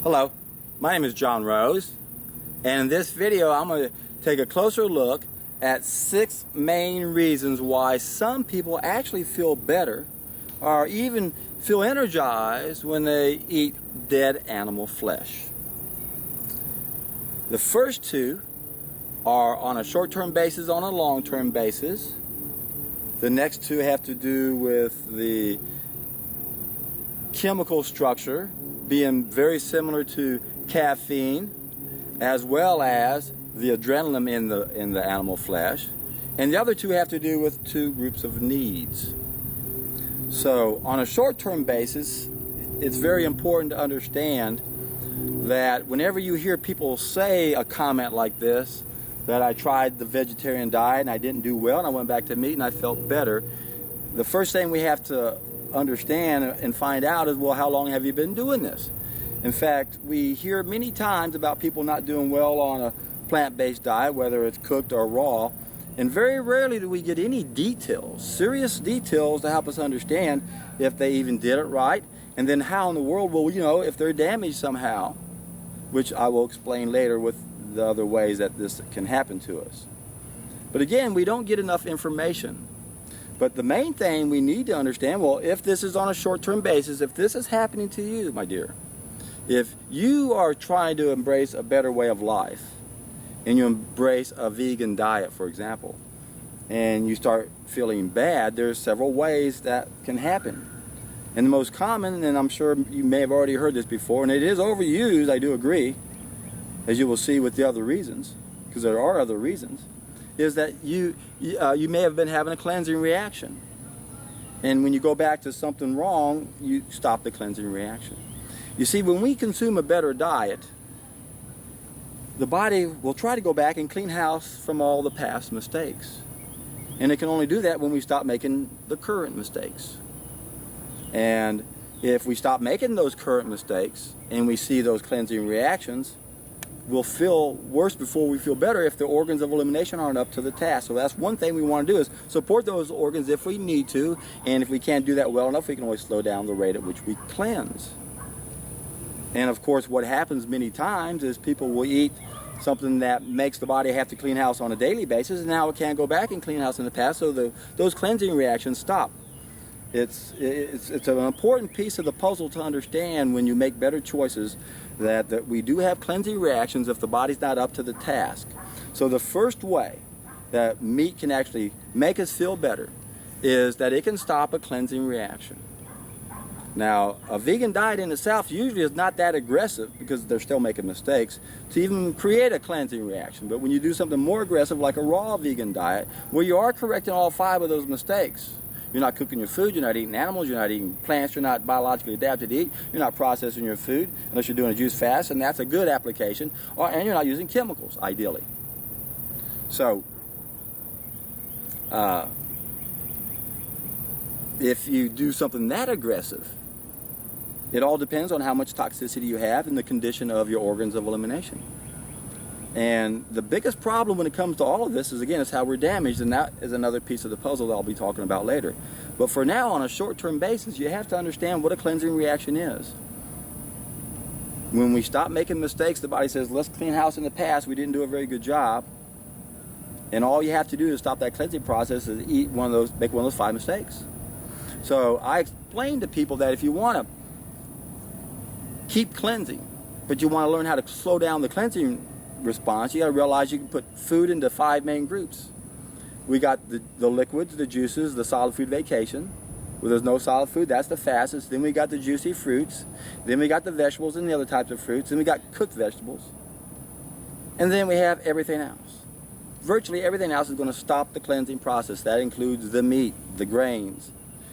Hello, my name is John Rose, and in this video I'm going to take a closer look at 6 main reasons why some people actually feel better or even feel energized when they eat dead animal flesh. The first 2 are on a short-term basis, on a long-term basis. The next 2 have to do with the chemical structure being very similar to caffeine, as well as the adrenaline in the animal flesh, and the other 2 have to do with 2 groups of needs. So on a short-term basis, it's very important to understand that whenever you hear people say a comment like this, that I tried the vegetarian diet and I didn't do well and I went back to meat and I felt better, the first thing we have to understand and find out is, well, how long have you been doing this? In fact, we hear many times about people not doing well on a plant-based diet, whether it's cooked or raw, and very rarely do we get any details, serious details, to help us understand if they even did it right, and then how in the world will, if they're damaged somehow, which I will explain later with the other ways that this can happen to us. But again, we don't get enough information. But the main thing we need to understand, well, if this is on a short-term basis, if this is happening to you, my dear, if you are trying to embrace a better way of life, and you embrace a vegan diet, for example, and you start feeling bad, there's several ways that can happen. And the most common, and I'm sure you may have already heard this before, and it is overused, I do agree, as you will see with the other reasons, because there are other reasons, is that you may have been having a cleansing reaction. And when you go back to something wrong, you stop the cleansing reaction. You see, when we consume a better diet, the body will try to go back and clean house from all the past mistakes. And it can only do that when we stop making the current mistakes. And if we stop making those current mistakes and we see those cleansing reactions, we'll feel worse before we feel better if the organs of elimination aren't up to the task. So that's one thing we want to do, is support those organs if we need to, and if we can't do that well enough, we can always slow down the rate at which we cleanse. And of course, what happens many times is people will eat something that makes the body have to clean house on a daily basis, and now it can't go back and clean house in the past, so those cleansing reactions stop. It's an important piece of the puzzle to understand when you make better choices, that we do have cleansing reactions if the body's not up to the task. So the first way that meat can actually make us feel better is that it can stop a cleansing reaction. Now, a vegan diet in itself usually is not that aggressive, because they're still making mistakes, to even create a cleansing reaction. But when you do something more aggressive, like a raw vegan diet, where you are correcting all 5 of those mistakes, you're not cooking your food, you're not eating animals, you're not eating plants, you're not biologically adapted to eat, you're not processing your food unless you're doing a juice fast, and that's a good application, and you're not using chemicals, ideally. So, if you do something that aggressive, it all depends on how much toxicity you have and the condition of your organs of elimination. And the biggest problem when it comes to all of this is, again, it's how we're damaged, and that is another piece of the puzzle that I'll be talking about later. But for now, on a short-term basis, you have to understand what a cleansing reaction is. When we stop making mistakes, the body says, let's clean house in the past, we didn't do a very good job. And all you have to do to stop that cleansing process is make one of those 5 mistakes. So I explain to people that if you want to keep cleansing, but you want to learn how to slow down the cleansing response, you got to realize you can put food into 5 main groups. We got the liquids, the juices, the solid food vacation, where there's no solid food, that's the fastest. Then we got the juicy fruits. Then we got the vegetables and the other types of fruits. Then we got cooked vegetables. And then we have everything else. Virtually everything else is going to stop the cleansing process. That includes the meat, the grains.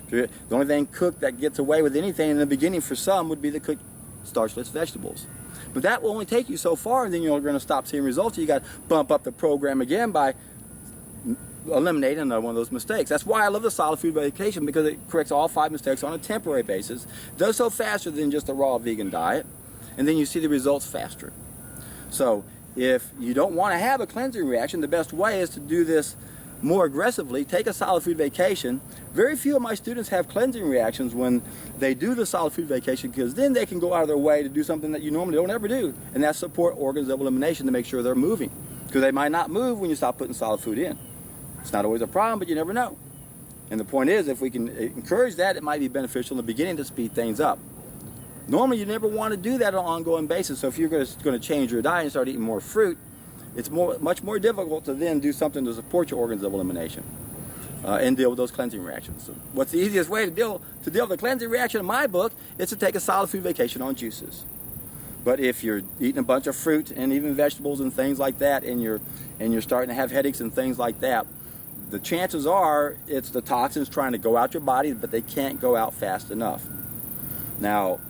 The only thing cooked that gets away with anything in the beginning for some would be the cooked starchless vegetables. But that will only take you so far, and then you're going to stop seeing results. You got to bump up the program again by eliminating another one of those mistakes. That's why I love the solid food vacation, because it corrects all 5 mistakes on a temporary basis. It does so faster than just a raw vegan diet, and then you see the results faster. So if you don't want to have a cleansing reaction, the best way is to do this more aggressively, take a solid food vacation. Very few of my students have cleansing reactions when they do the solid food vacation, because then they can go out of their way to do something that you normally don't ever do, and that's support organs of elimination to make sure they're moving, because they might not move when you stop putting solid food in. It's not always a problem, but you never know. And the point is, if we can encourage that, it might be beneficial in the beginning to speed things up. Normally, you never want to do that on an ongoing basis. So if you're going to change your diet and start eating more fruit, it's much more difficult to then do something to support your organs of elimination and deal with those cleansing reactions. So what's the easiest way to deal with the cleansing reaction in my book is to take a solid food vacation on juices. But if you're eating a bunch of fruit and even vegetables and things like that, and you're starting to have headaches and things like that, the chances are it's the toxins trying to go out your body, but they can't go out fast enough. Now,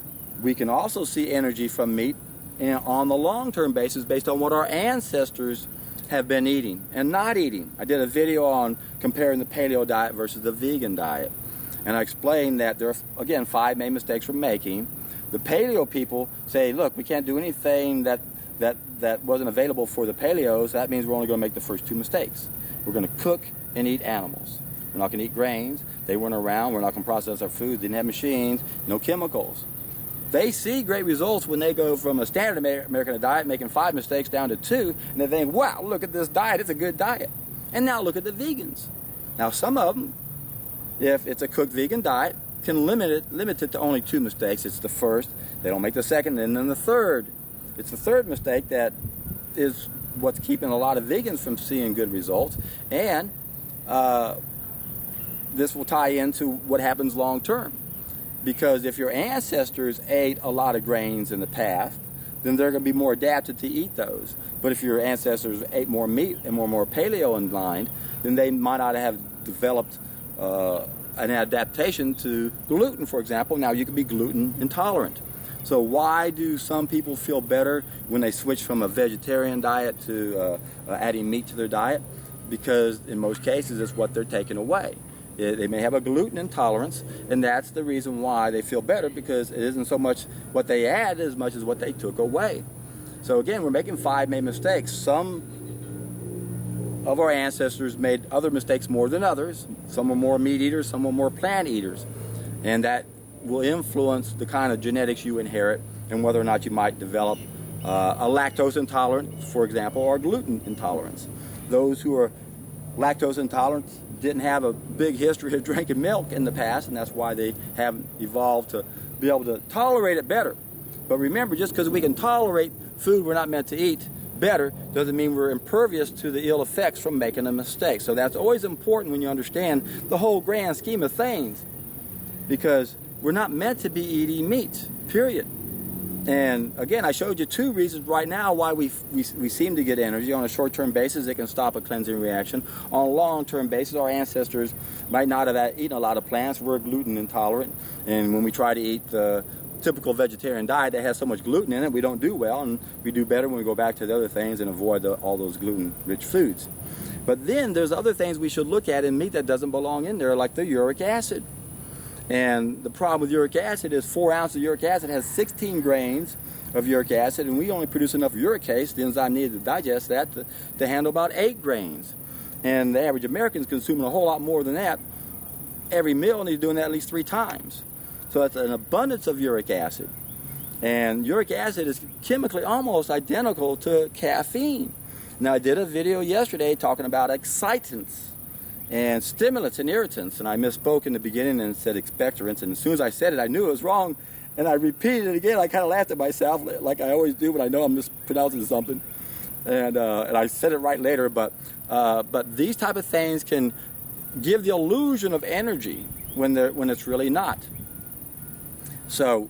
we can also see energy from meat on the long-term basis based on what our ancestors have been eating and not eating. I did a video on comparing the paleo diet versus the vegan diet, and I explained that there are, again, 5 main mistakes we're making. The paleo people say, look, we can't do anything that wasn't available for the paleos. That means we're only going to make the first 2 mistakes. We're going to cook and eat animals. We're not going to eat grains. They weren't around. We're not going to process our foods. Didn't have machines, no chemicals. They see great results when they go from a standard American diet, making 5 mistakes, down to 2, and they think, wow, look at this diet. It's a good diet. And now look at the vegans. Now, some of them, if it's a cooked vegan diet, can limit it to only 2 mistakes. It's the first. They don't make the second, and then the third. It's the third mistake that is what's keeping a lot of vegans from seeing good results. And this will tie into what happens long term. Because if your ancestors ate a lot of grains in the past, then they're going to be more adapted to eat those. But if your ancestors ate more meat and more paleo in line, then they might not have developed an adaptation to gluten, for example. Now you could be gluten intolerant. So why do some people feel better when they switch from a vegetarian diet to adding meat to their diet? Because in most cases it's what they're taking away. They may have a gluten intolerance, and that's the reason why they feel better, because it isn't so much what they add as much as what they took away. So again, we're making 5 main mistakes. Some of our ancestors made other mistakes more than others. Some were more meat eaters, some were more plant eaters. And that will influence the kind of genetics you inherit and whether or not you might develop a lactose intolerance, for example, or gluten intolerance. Those who are lactose intolerant didn't have a big history of drinking milk in the past, and that's why they haven't evolved to be able to tolerate it better. But remember, just because we can tolerate food we're not meant to eat better doesn't mean we're impervious to the ill effects from making a mistake. So that's always important when you understand the whole grand scheme of things, because we're not meant to be eating meat, period. And again, I showed you 2 reasons right now why we seem to get energy. On a short-term basis, it can stop a cleansing reaction. On a long-term basis, our ancestors might not have eaten a lot of plants. We're gluten intolerant, and when we try to eat the typical vegetarian diet that has so much gluten in it, we don't do well, and we do better when we go back to the other things and avoid all those gluten-rich foods. But then there's other things we should look at in meat that doesn't belong in there, like the uric acid. And the problem with uric acid is 4 ounces of uric acid has 16 grains of uric acid, and we only produce enough uricase, the enzyme needed to digest that, to handle about 8 grains. And the average American is consuming a whole lot more than that every meal, and he's doing that at least 3 times. So that's an abundance of uric acid. And uric acid is chemically almost identical to caffeine. Now, I did a video yesterday talking about excitants and stimulants and irritants, and I misspoke in the beginning and said expectorants, and as soon as I said it, I knew it was wrong, and I repeated it again. I kind of laughed at myself, like I always do when I know I'm mispronouncing something, and I said it right later. But these type of things can give the illusion of energy when it's really not. So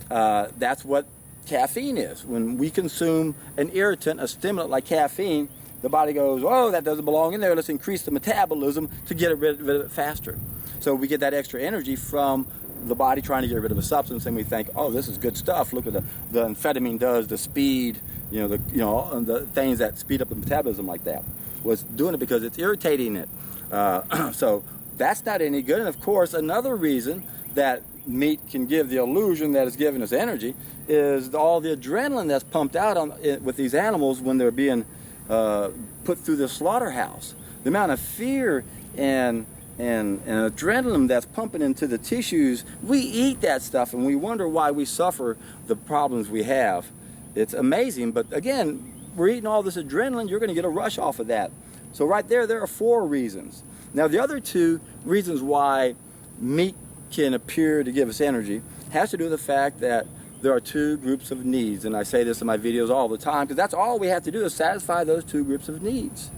that's what caffeine is. When we consume an irritant, a stimulant like caffeine, the body goes, oh, that doesn't belong in there. Let's increase the metabolism to get rid of it faster. So we get that extra energy from the body trying to get rid of a substance, and we think, oh, this is good stuff. Look what the amphetamine does, the speed, the things that speed up the metabolism like that. Was doing it because it's irritating it. So that's not any good. And of course, another reason that meat can give the illusion that it's giving us energy is all the adrenaline that's pumped out with these animals when they're being put through the slaughterhouse. the amount of fear and adrenaline that's pumping into the tissues. We eat that stuff and we wonder why we suffer the problems we have. It's amazing, but again, we're eating all this adrenaline, you're going to get a rush off of that. So right there are 4 reasons. Now the other 2 reasons why meat can appear to give us energy has to do with the fact that there are 2 groups of needs, and I say this in my videos all the time because that's all we have to do is satisfy those 2 groups of needs.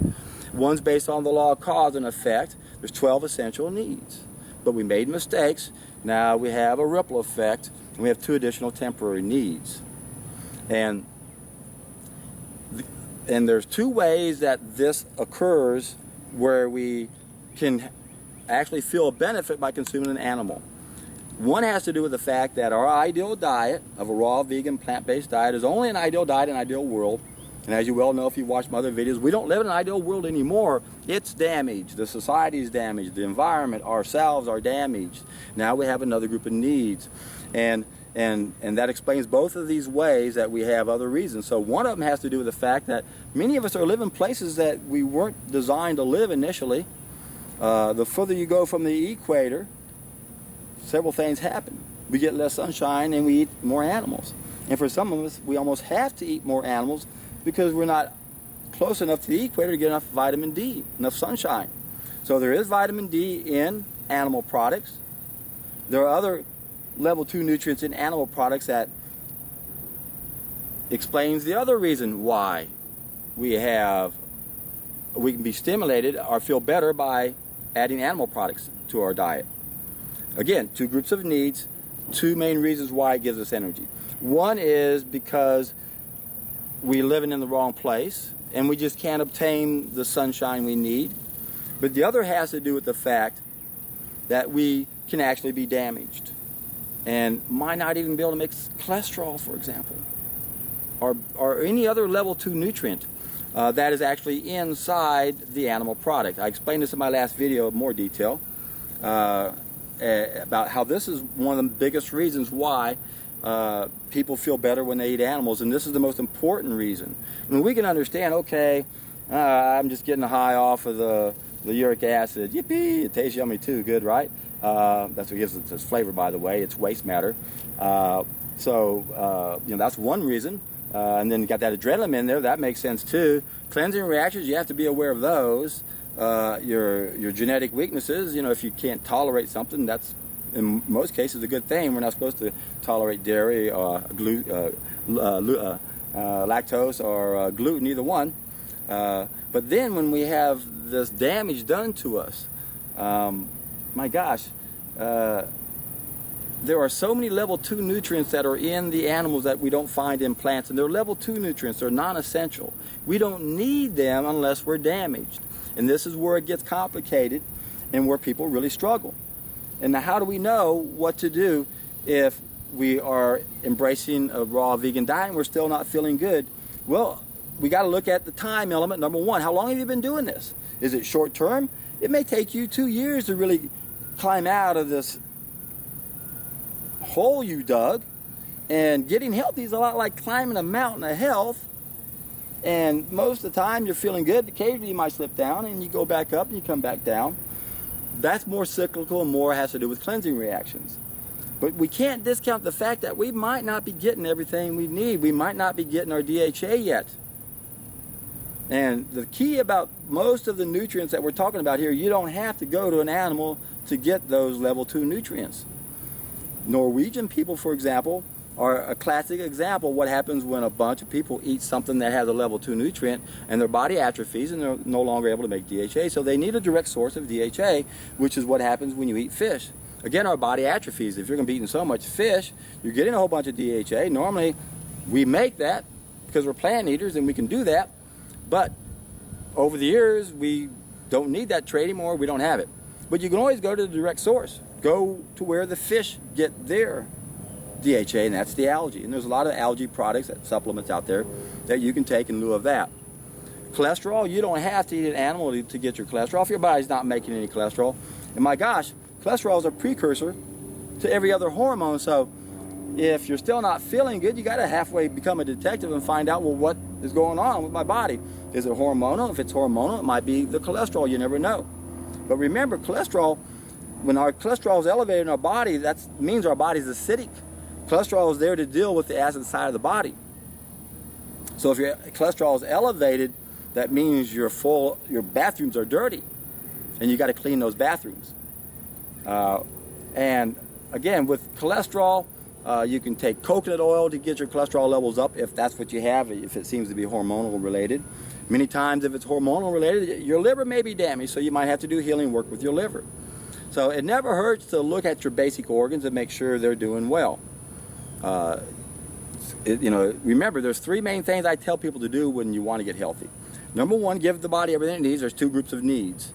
One's based on the law of cause and effect. There's 12 essential needs, but we made mistakes. Now we have a ripple effect, and we have 2 additional temporary needs. And there's 2 ways that this occurs where we can actually feel a benefit by consuming an animal. One has to do with the fact that our ideal diet of a raw, vegan, plant-based diet is only an ideal diet in an ideal world. And as you well know if you've watched my other videos, we don't live in an ideal world anymore. It's damaged. The society is damaged. The environment, ourselves are damaged. Now we have another group of needs. And that explains both of these ways that we have other reasons. So one of them has to do with the fact that many of us are living places that we weren't designed to live initially. The further you go from the equator, several things happen. We get less sunshine and we eat more animals. And for some of us, we almost have to eat more animals because we're not close enough to the equator to get enough vitamin D, enough sunshine. So there is vitamin D in animal products. There are other level 2 nutrients in animal products that explains the other reason why we can be stimulated or feel better by adding animal products to our diet. Again, 2 groups of needs, 2 main reasons why it gives us energy. One is because we're living in the wrong place and we just can't obtain the sunshine we need. But the other has to do with the fact that we can actually be damaged and might not even be able to make cholesterol, for example, or any other level 2 nutrient that is actually inside the animal product. I explained this in my last video in more detail. About how this is one of the biggest reasons why people feel better when they eat animals, and this is the most important reason. I mean, we can understand, okay, I'm just getting high off of the uric acid. Yippee! It tastes yummy too, good, right? That's what gives it its flavor, by the way. It's waste matter. So that's one reason. And then you got that adrenaline in there. That makes sense too. Cleansing reactions, you have to be aware of those. Your genetic weaknesses, if you can't tolerate something, that's in most cases a good thing. We're not supposed to tolerate dairy or lactose or gluten, either one. But then when we have this damage done to us, my gosh, there are so many level 2 nutrients that are in the animals that we don't find in plants, and they're level 2 nutrients. They're non-essential. We don't need them unless we're damaged. And this is where it gets complicated and where people really struggle. And now how do we know what to do if we are embracing a raw vegan diet and we're still not feeling good? Well, we got to look at the time element. Number one, how long have you been doing this? Is it short term? It may take you 2 years to really climb out of this hole you dug. And getting healthy is a lot like climbing a mountain of health. And most of the time you're feeling good. Occasionally you might slip down and you go back up and you come back down. That's more cyclical and more has to do with cleansing reactions. But we can't discount the fact that we might not be getting everything we need. We might not be getting our DHA yet. And the key about most of the nutrients that we're talking about here, you don't have to go to an animal to get those level 2 nutrients. Norwegian people, for example, are a classic example of what happens when a bunch of people eat something that has a level 2 nutrient and their body atrophies and they're no longer able to make DHA. So they need a direct source of DHA, which is what happens when you eat fish. Again, our body atrophies. If you're going to be eating so much fish, you're getting a whole bunch of DHA. Normally, we make that because we're plant eaters and we can do that. But over the years, we don't need that trait anymore. We don't have it. But you can always go to the direct source. Go to where the fish get their DHA, and that's the algae. And there's a lot of algae products, supplements out there that you can take in lieu of that. Cholesterol, you don't have to eat an animal to get your cholesterol if your body's not making any cholesterol. And my gosh, cholesterol is a precursor to every other hormone. So if you're still not feeling good, you got to halfway become a detective and find out, well, what is going on with my body? Is it hormonal? If it's hormonal, it might be the cholesterol. You never know. But remember, cholesterol, when our cholesterol is elevated in our body, that means our body's acidic. Cholesterol is there to deal with the acid side of the body. So if your cholesterol is elevated, that means your bathrooms are dirty, and you got to clean those bathrooms. And again, with cholesterol, you can take coconut oil to get your cholesterol levels up if that's what you have, if it seems to be hormonal related. Many times, if it's hormonal related, your liver may be damaged, so you might have to do healing work with your liver. So it never hurts to look at your basic organs and make sure they're doing well. Remember, there's three main things I tell people to do when you want to get healthy. Number one, give the body everything it needs. There's two groups of needs.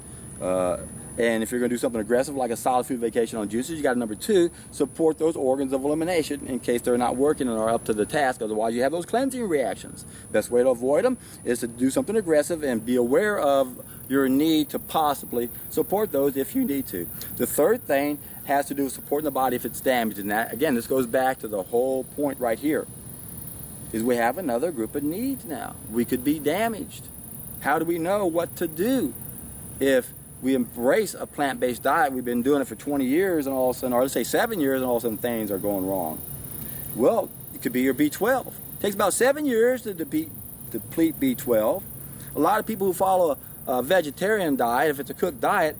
And if you're going to do something aggressive like a solid food vacation on juices, you got number two, support those organs of elimination in case they're not working and are up to the task. Otherwise, you have those cleansing reactions. Best way to avoid them is to do something aggressive and be aware of your need to possibly support those if you need to. The third thing has to do with supporting the body if it's damaged. And that, again, this goes back to the whole point right here, is we have another group of needs now. We could be damaged. How do we know what to do if we embrace a plant-based diet? We've been doing it for 20 years and all of a sudden, or let's say 7 years, and all of a sudden things are going wrong. Well, it could be your B12. It takes about 7 years to deplete B12. A lot of people who follow a vegetarian diet, if it's a cooked diet,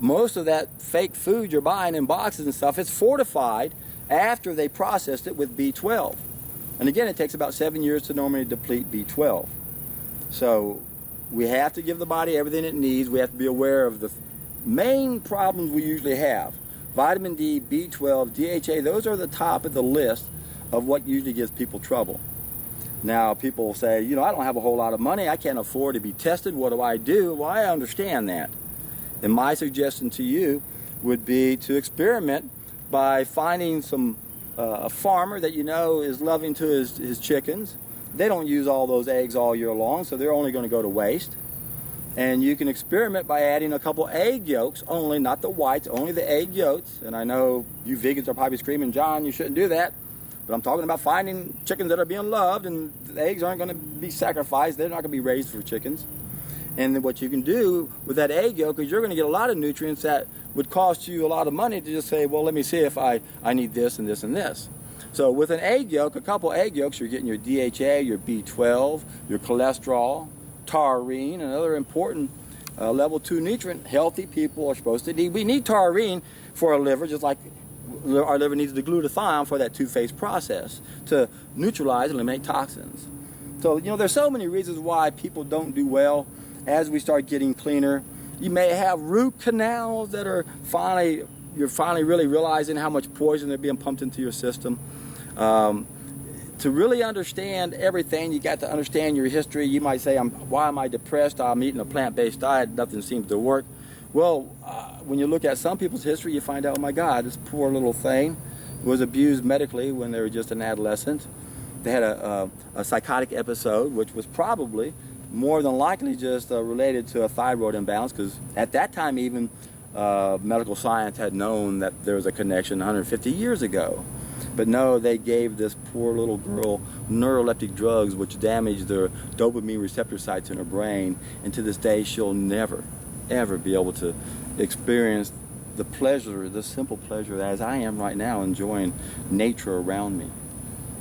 most of that fake food you're buying in boxes and stuff, it's fortified after they processed it with B12. And again, it takes about 7 years to normally deplete B12. So we have to give the body everything it needs. We have to be aware of the main problems we usually have. Vitamin D, B12, DHA, those are the top of the list of what usually gives people trouble. Now, people will say, I don't have a whole lot of money. I can't afford to be tested. What do I do? Well, I understand that. And my suggestion to you would be to experiment by finding a farmer that you know is loving to his chickens. They don't use all those eggs all year long, so they're only going to go to waste. And you can experiment by adding a couple egg yolks only, not the whites, only the egg yolks. And I know you vegans are probably screaming, John, you shouldn't do that. But I'm talking about finding chickens that are being loved, and the eggs aren't going to be sacrificed. They're not going to be raised for chickens. And then what you can do with that egg yolk is you're going to get a lot of nutrients that would cost you a lot of money to just say, well, let me see if I need this and this and this. So with an egg yolk, a couple egg yolks, you're getting your DHA, your B12, your cholesterol, taurine, another important level 2 nutrient healthy people are supposed to need. We need taurine for our liver, just like our liver needs the glutathione for that two-phase process to neutralize and eliminate toxins. So, there's so many reasons why people don't do well as we start getting cleaner. You may have root canals that are you're finally really realizing how much poison they're being pumped into your system. To really understand everything, you got to understand your history. You might say, why am I depressed? I'm eating a plant-based diet. Nothing seems to work. Well, when you look at some people's history, you find out, oh my God, this poor little thing was abused medically when they were just an adolescent. They had a psychotic episode, which was probably more than likely just related to a thyroid imbalance, because at that time even medical science had known that there was a connection 150 years ago. But no, they gave this poor little girl neuroleptic drugs which damaged the dopamine receptor sites in her brain, and to this day she'll never, ever be able to experience the pleasure, the simple pleasure as I am right now, enjoying nature around me.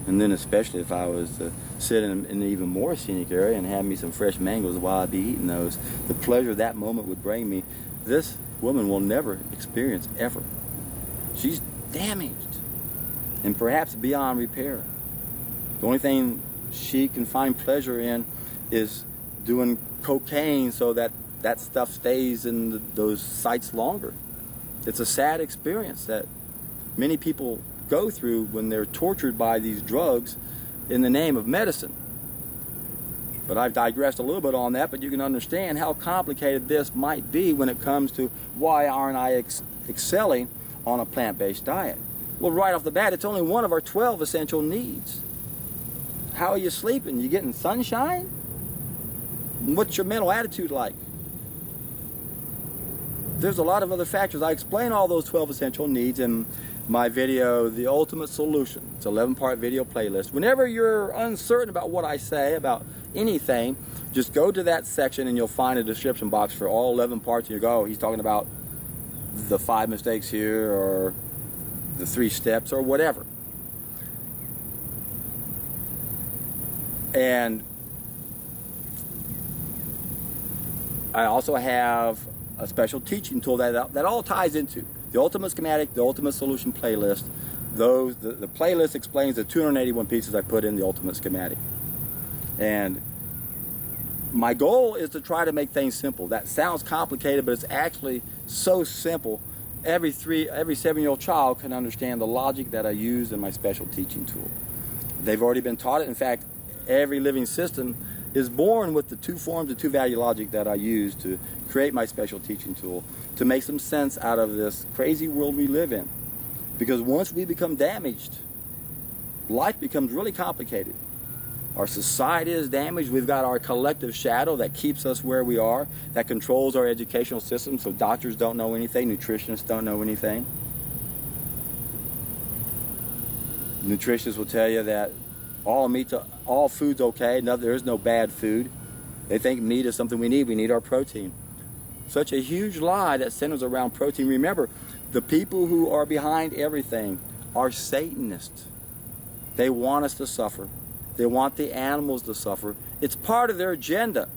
And then especially if I was to sit in an even more scenic area and have me some fresh mangoes while I'd be eating those, the pleasure that moment would bring me, this woman will never experience ever. She's damaged and perhaps beyond repair. The only thing she can find pleasure in is doing cocaine so that that stuff stays in those sites longer. It's a sad experience that many people go through when they're tortured by these drugs in the name of medicine. But I've digressed a little bit on that, but you can understand how complicated this might be when it comes to why aren't I excelling on a plant-based diet. Well, right off the bat, it's only one of our 12 essential needs. How are you sleeping? You getting sunshine? What's your mental attitude like? There's a lot of other factors. I explain all those 12 essential needs in my video, The Ultimate Solution. It's an 11-part video playlist. Whenever you're uncertain about what I say about anything, just go to that section and you'll find a description box for all 11 parts. And you go, oh, he's talking about the 5 mistakes here, or the 3 steps, or whatever. And I also have a special teaching tool that all ties into the Ultimate Schematic, the Ultimate Solution playlist. The playlist explains the 281 pieces I put in the Ultimate Schematic. And my goal is to try to make things simple. That sounds complicated, but it's actually so simple. Every 7-year-old child can understand the logic that I use in my special teaching tool. They've already been taught it. In fact, every living system is born with the 2 forms, the 2-value logic that I use to create my special teaching tool, to make some sense out of this crazy world we live in. Because once we become damaged, life becomes really complicated. Our society is damaged. We've got our collective shadow that keeps us where we are, that controls our educational system, so doctors don't know anything, nutritionists don't know anything. Nutritionists will tell you that all food's okay. No, there is no bad food. They think meat is something we need. We need our protein. Such a huge lie that centers around protein. Remember, the people who are behind everything are Satanists. They want us to suffer. They want the animals to suffer. It's part of their agenda.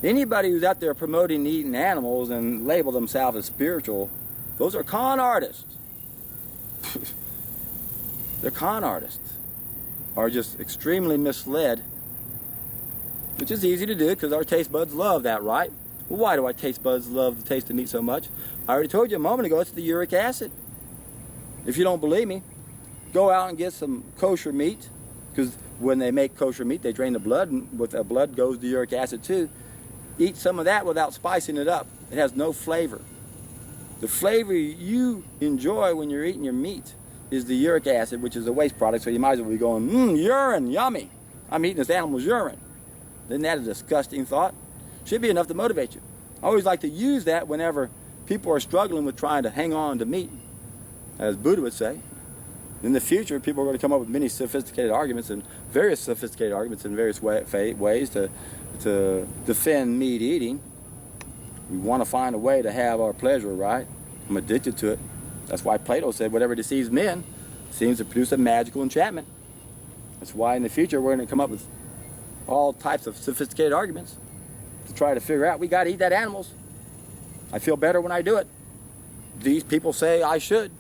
Anybody who's out there promoting eating animals and label themselves as spiritual, those are con artists. They're con artists. Are just extremely misled, which is easy to do because our taste buds love that, right? Well, why do our taste buds love the taste of meat so much? I already told you a moment ago, it's the uric acid. If you don't believe me, go out and get some kosher meat, because when they make kosher meat, they drain the blood, and with the blood goes the uric acid too. Eat some of that without spicing it up. It has no flavor. The flavor you enjoy when you're eating your meat is the uric acid, which is a waste product, so you might as well be going, urine, yummy. I'm eating this animal's urine. Isn't that a disgusting thought? Should be enough to motivate you. I always like to use that whenever people are struggling with trying to hang on to meat, as Buddha would say. In the future, people are going to come up with many sophisticated arguments and various sophisticated arguments in various ways to defend meat eating. We want to find a way to have our pleasure, right? I'm addicted to it. That's why Plato said whatever deceives men seems to produce a magical enchantment. That's why in the future we're going to come up with all types of sophisticated arguments to try to figure out we got to eat that animals. I feel better when I do it. These people say I should.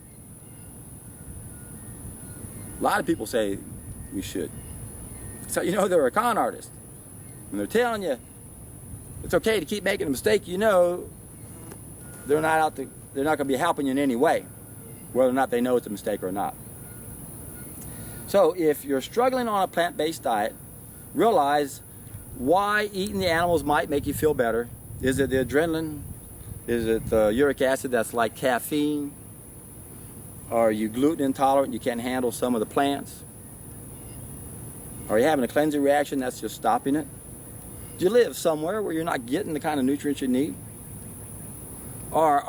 A lot of people say we should. So you know they're a con artist. When they're telling you it's okay to keep making a mistake, you know they're not going to be helping you in any way, whether or not they know it's a mistake or not. So if you're struggling on a plant-based diet, realize why eating the animals might make you feel better. Is it the adrenaline? Is it the uric acid that's like caffeine? Are you gluten intolerant? You can't handle some of the plants? Are you having a cleansing reaction that's just stopping it? Do you live somewhere where you're not getting the kind of nutrients you need? Or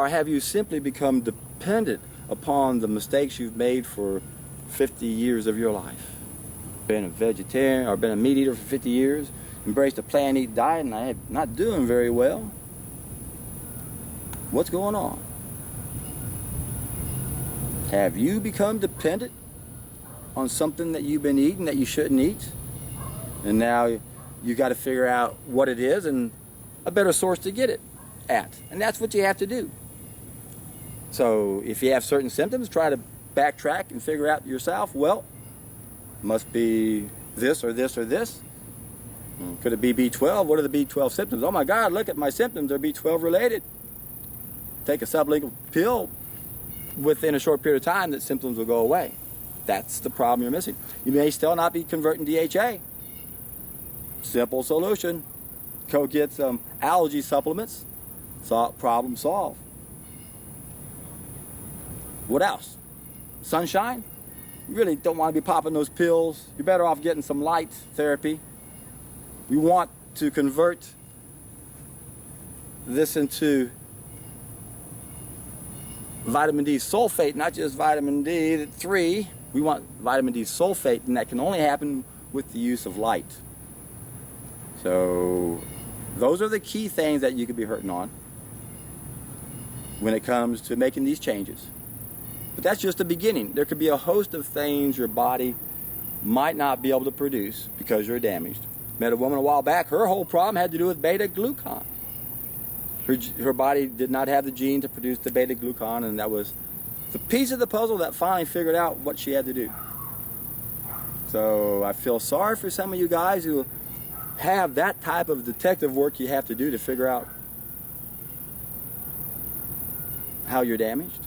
have you simply become dependent upon the mistakes you've made for 50 years of your life? Been a vegetarian or been a meat eater for 50 years, embraced a plant-eat diet, and I'm not doing very well. What's going on? Have you become dependent on something that you've been eating that you shouldn't eat? And now you got to figure out what it is and a better source to get it at. And that's what you have to do. So if you have certain symptoms, try to backtrack and figure out yourself, well, must be this or this or this. Could it be B12? What are the B12 symptoms? Oh my God, look at my symptoms. They're B12 related. Take a sublingual pill. Within a short period of time, that symptoms will go away. That's the problem you're missing. You may still not be converting DHA. Simple solution. Go get some algae supplements. Problem solved. What else? Sunshine? You really don't want to be popping those pills. You're better off getting some light therapy. We want to convert this into vitamin D sulfate, not just vitamin D3. We want vitamin D sulfate, and that can only happen with the use of light. So those are the key things that you could be hurting on when it comes to making these changes. But that's just the beginning. There could be a host of things your body might not be able to produce because you're damaged. Met a woman a while back, her whole problem had to do with beta glucan. Her body did not have the gene to produce the beta glucan, and that was the piece of the puzzle that finally figured out what she had to do. So I feel sorry for some of you guys who have that type of detective work you have to do to figure out how you're damaged.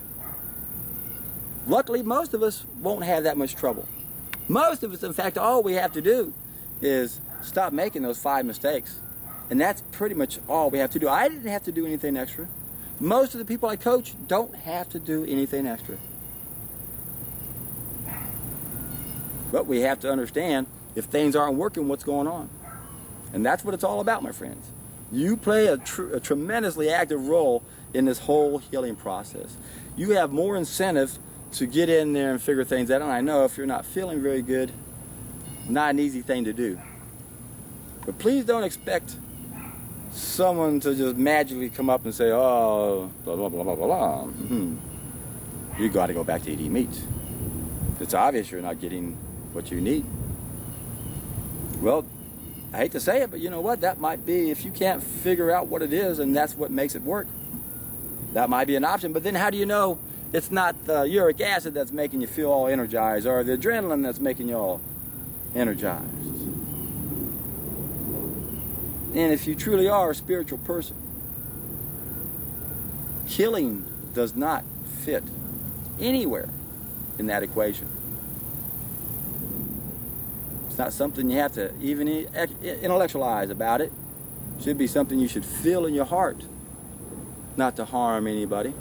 Luckily, most of us won't have that much trouble. Most of us, in fact, all we have to do is stop making those 5 mistakes. And that's pretty much all we have to do. I didn't have to do anything extra. Most of the people I coach don't have to do anything extra. But we have to understand if things aren't working, what's going on. And that's what it's all about, my friends. You play a tremendously active role in this whole healing process. You have more incentive to get in there and figure things out. And I know if you're not feeling very good, not an easy thing to do. But please don't expect someone to just magically come up and say, oh, blah, blah, blah, blah, blah. You got to go back to eating meat. It's obvious you're not getting what you need. Well, I hate to say it, but you know what? That might be, if you can't figure out what it is and that's what makes it work, that might be an option. But then how do you know it's not the uric acid that's making you feel all energized or the adrenaline that's making you all energized? And if you truly are a spiritual person, healing does not fit anywhere in that equation. It's not something you have to even intellectualize about it. It should be something you should feel in your heart, not to harm anybody.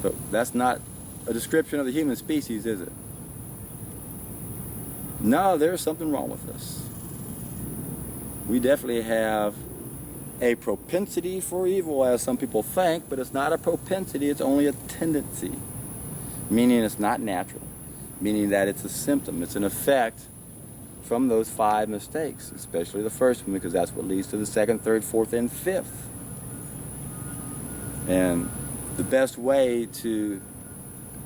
But that's not a description of the human species, is it? No, there's something wrong with us. We definitely have a propensity for evil, as some people think, but it's not a propensity, it's only a tendency. Meaning it's not natural. Meaning that it's a symptom, it's an effect from those 5 mistakes, especially the first one, because that's what leads to the 2nd, 3rd, 4th, and 5th. And the best way to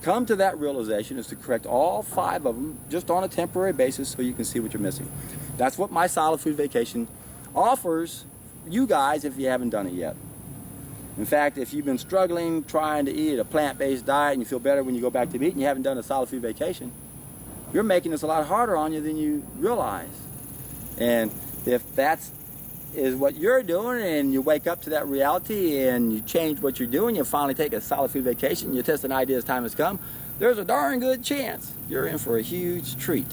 come to that realization is to correct all 5 of them just on a temporary basis so you can see what you're missing. That's what my Solid Food Vacation offers you guys if you haven't done it yet. In fact, if you've been struggling trying to eat a plant-based diet and you feel better when you go back to meat and you haven't done a Solid Food Vacation, you're making this a lot harder on you than you realize. And if that's is what you're doing and you wake up to that reality and you change what you're doing, you finally take a Solid Food Vacation, you test an idea as time has come, there's a darn good chance you're in for a huge treat.